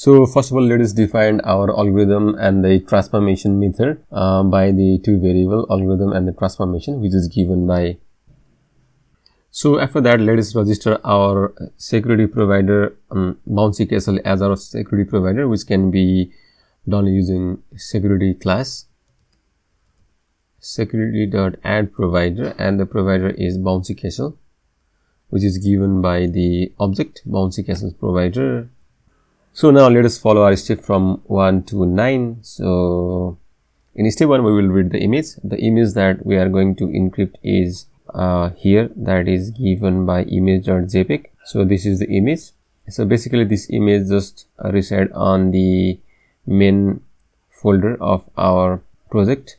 So first of all, let us define our algorithm and the transformation method by the two variable algorithm and the transformation, which is given by. So after that, let us register our security provider Bouncy Castle as our security provider, which can be done using security class security.add provider, and the provider is Bouncy Castle, which is given by the object Bouncy Castle provider. So now let us follow our step from 1 to 9. So in step 1, we will read the image. The image that we are going to encrypt is here, that is given by image.jpg. So this is the image. So basically this image just reside on the main folder of our project.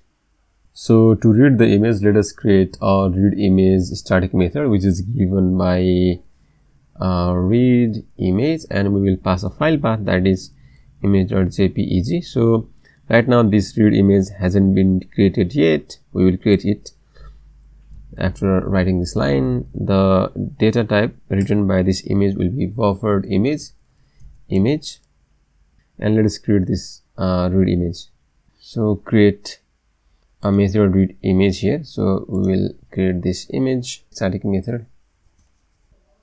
So to read the image, let us create a read image static method, which is given by read image, and we will pass a file path, that is image.jpeg. So right now this read image hasn't been created yet. We will create it after writing this line. The data type written by this image will be buffered image, and let us create this read image. So create a method read image here. So we will create this image static method.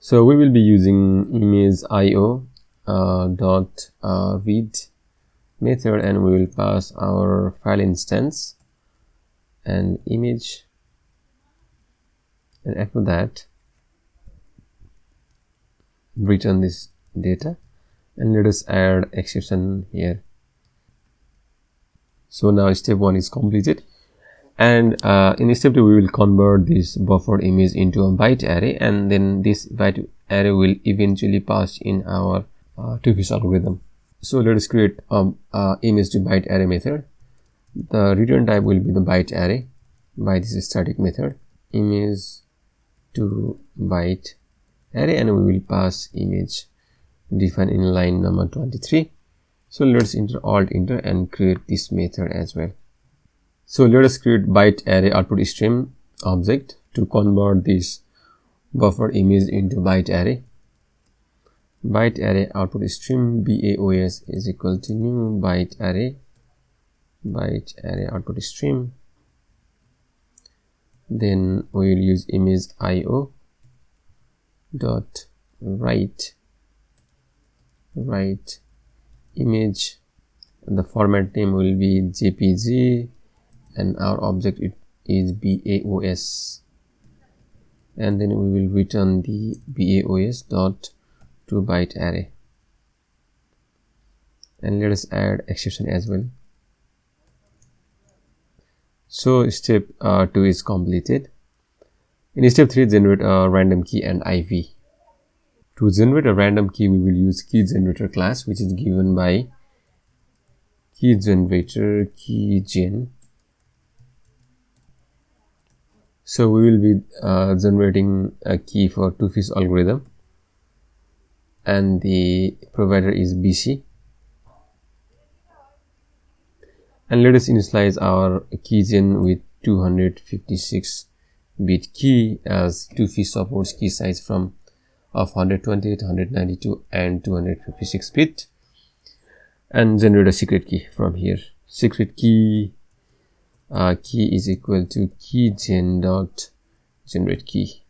So we will be using image io dot read method, and we will pass our file instance and image, and after that return this data, and let us add exception here. So now step 1 is completed, and in step 2 we will convert this buffered image into a byte array, and then this byte array will eventually pass in our TwoFish algorithm. So let us create image to byte array method. The return type will be the byte array by this static method image to byte array, and we will pass image defined in line number 23. So let's enter and create this method as well. So let us create byte array output stream object to convert this buffered image into byte array. Byte array output stream BAOS is equal to new byte array output stream. Then we will use image io dot write image, and the format name will be jpg, and our object is BAOS, and then we will return the BAOS dot to byte array, and let us add exception as well. So step 2 is completed. In step 3, generate a random key and IV. To generate a random key, we will use key generator class, which is given by key generator keygen. So we will be generating a key for TwoFish algorithm, and the provider is BC. And let us initialize our keygen with 256 bit key, as TwoFish supports key size from 128, 192 and 256 bit, and generate a secret key from here. Secret key is equal to keygen dot generate key.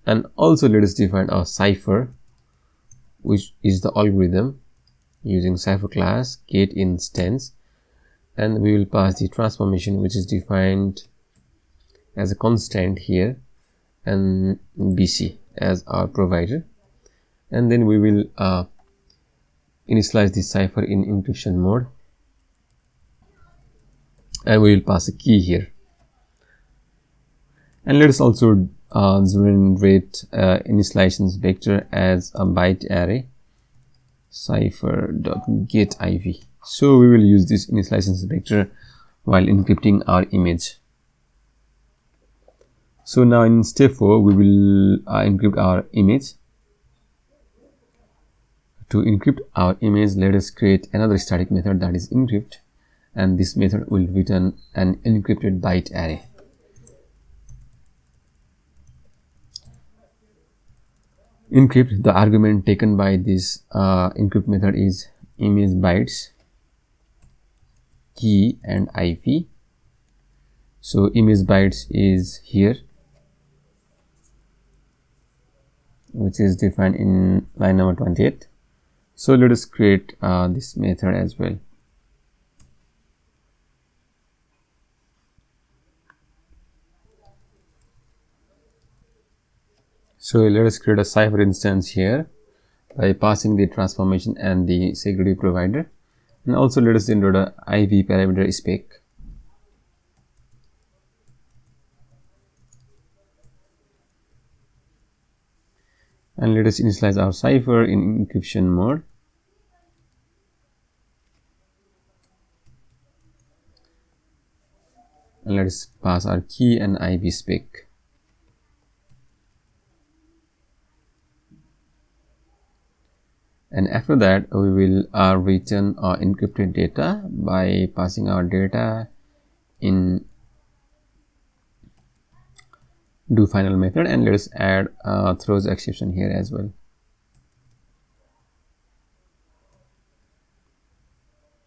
And also let us define our cipher, which is the algorithm using cipher class get instance, and we will pass the transformation, which is defined as a constant here, and BC as our provider, and then we will initialize the cipher in encryption mode, and we will pass a key here. And let us also generate initialization vector as a byte array cipher.getIV. So we will use this initialization vector while encrypting our image. So now in step 4, we will encrypt our image. To encrypt our image, let us create another static method, that is encrypt, and this method will return an encrypted byte array. encrypt, the argument taken by this encrypt method is image bytes, key and IP. So image bytes is here, which is defined in line number 28. So let us create this method as well. So let us create a cipher instance here by passing the transformation and the security provider, and also let us include a IV parameter spec. And let us initialize our cipher in encryption mode. And let us pass our key and IV spec. And after that, we will return our encrypted data by passing our data in do final method, and let us add throws exception here as well.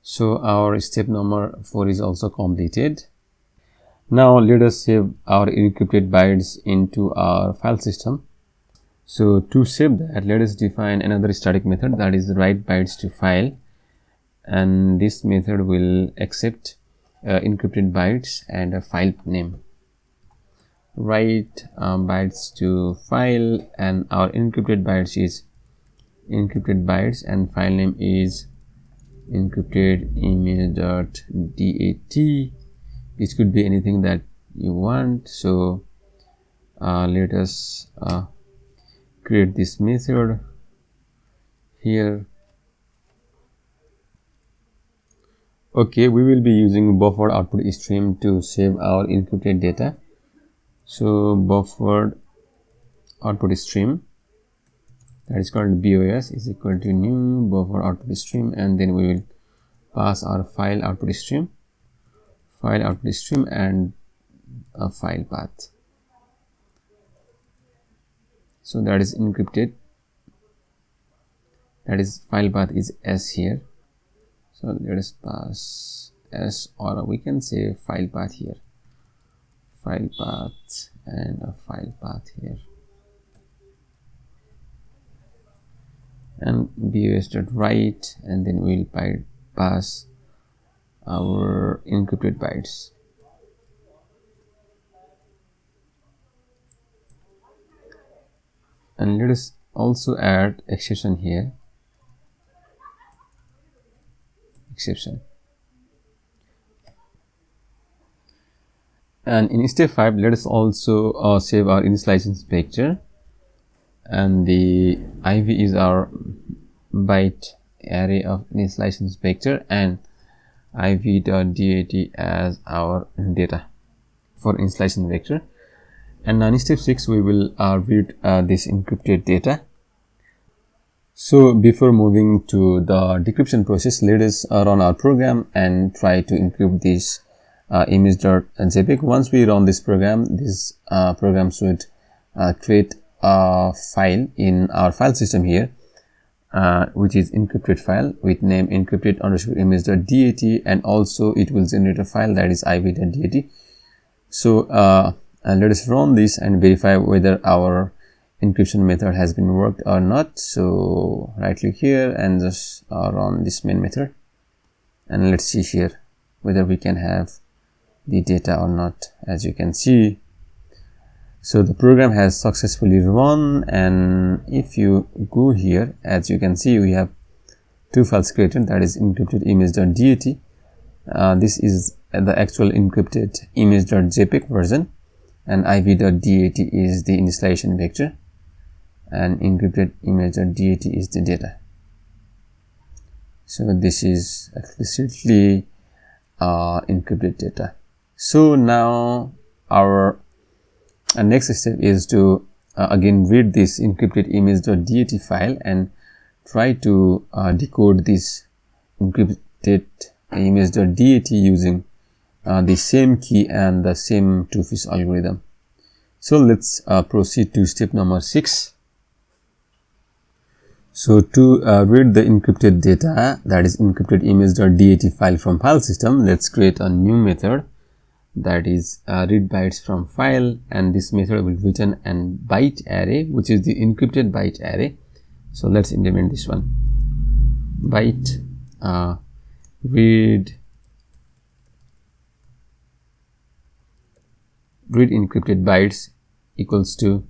So our step number 4 is also completed. Now let us save our encrypted bytes into our file system. So to save that, let us define another static method, that is write bytes to file, and this method will accept encrypted bytes and a file name. Write bytes to file, and our encrypted bytes is encrypted bytes and file name is encrypted image.dat. This could be anything that you want. So let us create this method here. Okay, we will be using buffered output stream to save our encrypted data. So buffered output stream, that is called BOS, is equal to new buffer output stream, and then we will pass our file output stream and a file path. So that is encrypted, that is file path is S here. So let us pass S, or we can say file path here, file path and a file path here, and bos.write, and then we will pass our encrypted bytes. And let us also add exception here, exception. And in step 5, let us also save our initialization vector, and the IV is our byte array of initialization vector, and iv.dat as our data for initialization vector. And now in step 6, we will read this encrypted data. So before moving to the decryption process, let us run our program and try to encrypt this image.jpg. Once we run this program, this program should create a file in our file system here, which is encrypted file with name encrypted_image.dat, and also it will generate a file that is iv.dat. So let us run this and verify whether our encryption method has been worked or not. So right click here and just run this main method, and let's see here whether we can have the data or not. As you can see, so the program has successfully run, and if you go here, as you can see, we have two files created, that is encrypted image.dat. This is the actual encrypted image.jpg version, and iv.dat is the initialization vector, and encrypted image.dat is the data. So this is explicitly encrypted data. So now our next step is to again read this encrypted image.dat file and try to decode this encrypted image.dat using the same key and the same TwoFish algorithm. So let's proceed to step number 6. So to read the encrypted data, that is encrypted image.dat file from file system, let's create a new method, that is read bytes from file, and this method will return an byte array, which is the encrypted byte array. So let's implement this one. Byte read encrypted bytes equals to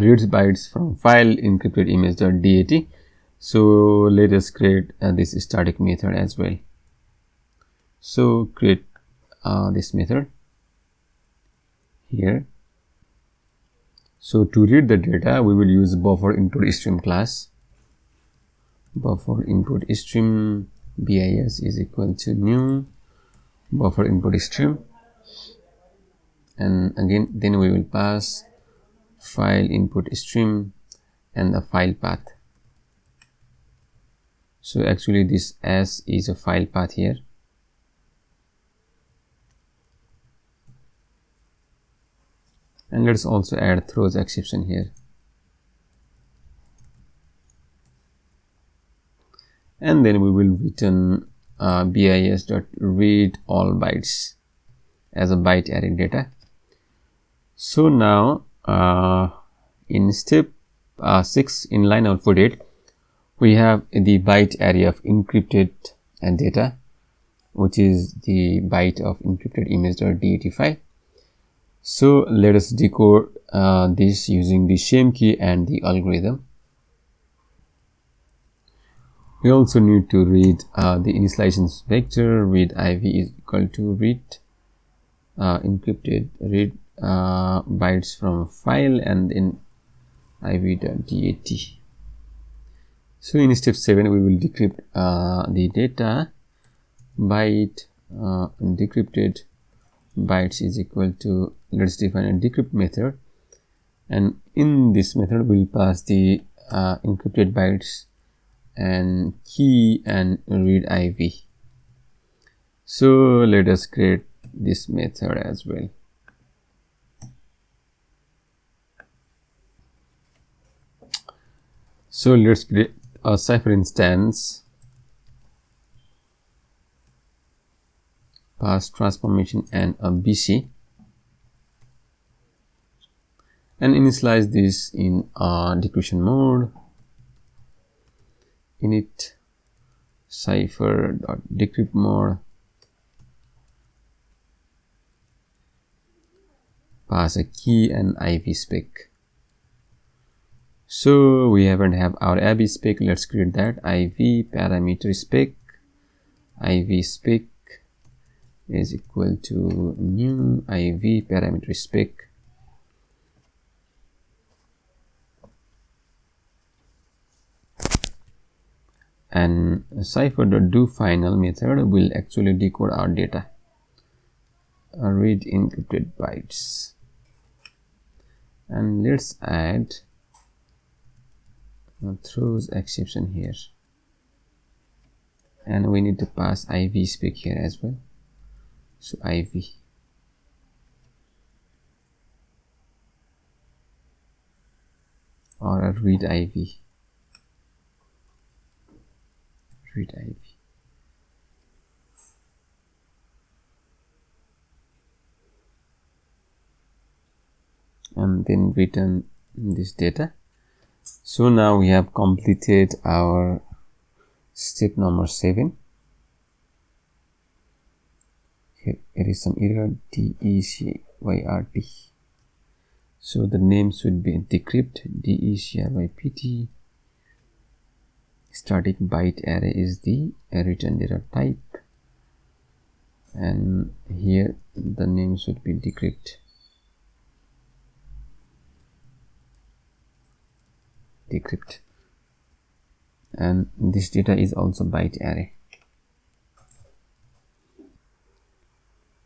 reads bytes from file encrypted image.dat. So let us create this static method as well. So create this method here. So to read the data, we will use buffer input stream class. Buffer input stream bis is equal to new buffer input stream, and again then we will pass file input stream and the file path. So actually this S is a file path here. And let's also add throws exception here. And then we will return bis.read all bytes as a byte array data. So now in step 6 in line output 8, we have the byte array of encrypted and data, which is the byte of encrypted image.dat file. So let us decode this using the shame key and the algorithm. We also need to read the initialization vector. Read iv is equal to read encrypted read bytes from file and then iv.dat. So in step 7 we will decrypt the data. Byte decrypted bytes is equal to, let's define a decrypt method, and in this method we will pass the encrypted bytes and key and read iv. So let us create this method as well. So let's create a cipher instance, pass transformation and a bc, and initialize this in decryption mode. Init cipher.decrypt mode, pass a key and iv spec. So we haven't have our iv spec. Let's create that. Iv parameter spec, iv spec is equal to new iv parameter spec, and cipher.doFinal method will actually decode our data. Read encrypted bytes, and let's add throws exception here, and we need to pass iv spec here as well. So iv or a read iv, and then return this data. So now we have completed our step number 7. Here it is some error, DECYRT. So the name should be decrypt, DECRYPT. Static byte array is the return data type, and here the name should be decrypt. Decrypt, and this data is also byte array.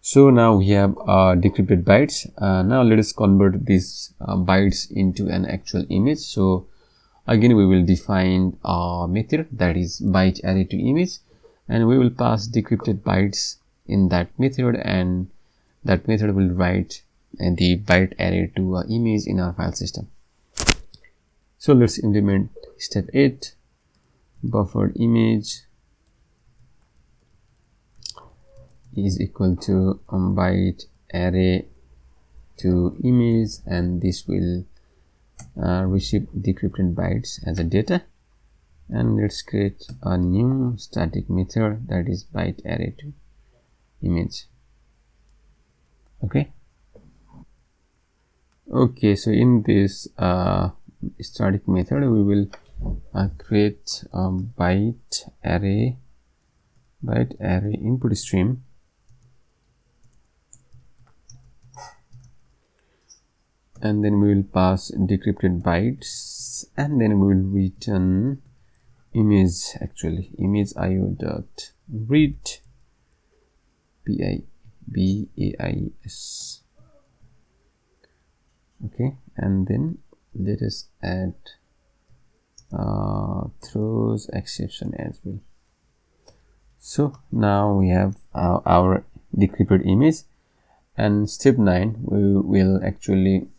So now we have decrypted bytes. Now let us convert these bytes into an actual image. So Again, we will define a method that is byte array to image, and we will pass decrypted bytes in that method, and that method will write the byte array to an image in our file system. So let's implement step 8. Buffered image is equal to byte array to image, and this will receive decrypted bytes as a data. And let's create a new static method that is byte array to image. Okay, so in this static method we will create a byte array input stream, and then we will pass decrypted bytes, and then we will return image, image io dot read bais. Okay, and then let us add throws exception as well. So now we have our decrypted image, and step 9 we will actually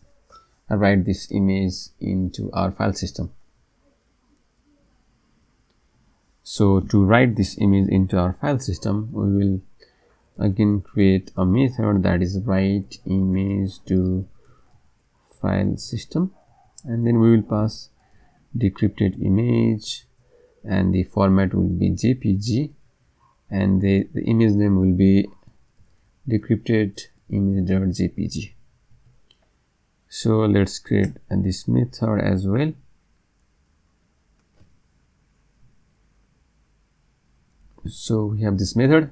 write this image into our file system. So to write this image into our file system, we will again create a method that is write image to file system, and then we will pass decrypted image, and the format will be JPG, and the image name will be decrypted image.jpg. So let's create this method as well. So we have this method,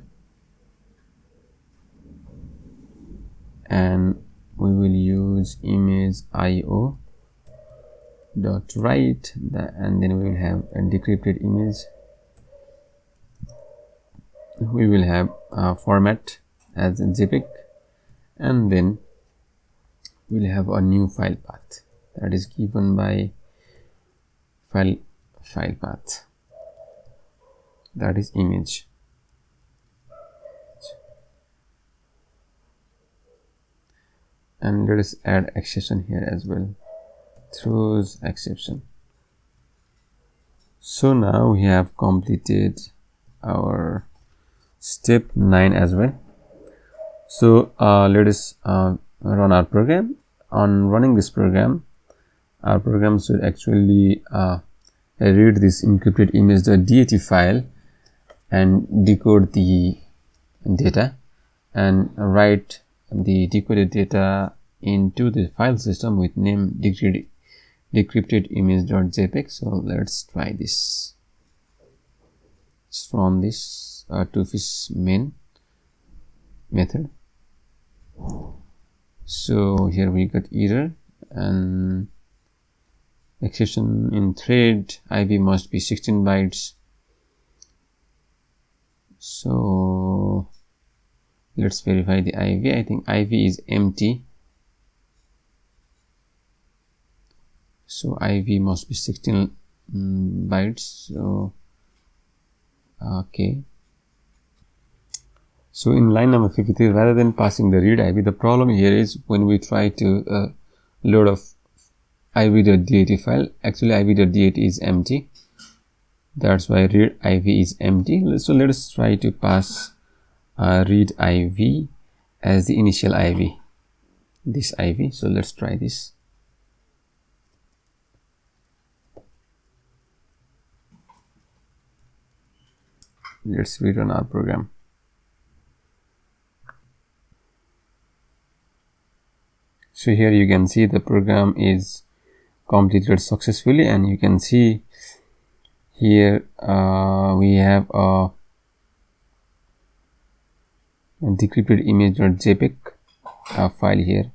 and we will use image io dot write, and then we will have a decrypted image. We will have a format as JPEG, and then we'll have a new file path that is given by file path, that is image. And let us add exception here as well, throws exception. So now we have completed our step 9 as well. So let us run our program. On running this program, our program should actually read this encrypted image.dat file and decode the data and write the decoded data into the file system with name decrypted image.jpg. So let's try this. It's from this TwoFish main method. So here we got error and exception in thread IV must be 16 bytes. So let's verify the IV. I think IV is empty. So IV must be 16 bytes. So okay. So in line number 53, rather than passing the read IV, the problem here is when we try to load of iv.dat file, actually iv.dat is empty. That's why read IV is empty. So let us try to pass read IV as the initial IV, this IV. So let's try this. Let's rerun our program. So here you can see the program is completed successfully, and you can see here we have a decrypted image.jpg file here.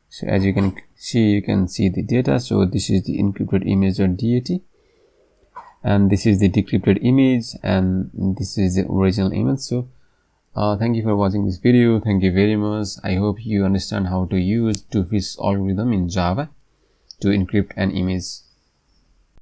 So as you can see the data. So this is the encrypted image.dat, and this is the decrypted image, and this is the original image. So thank you for watching this video. Thank you very much. I hope you understand how to use TwoFish algorithm in Java to encrypt an image.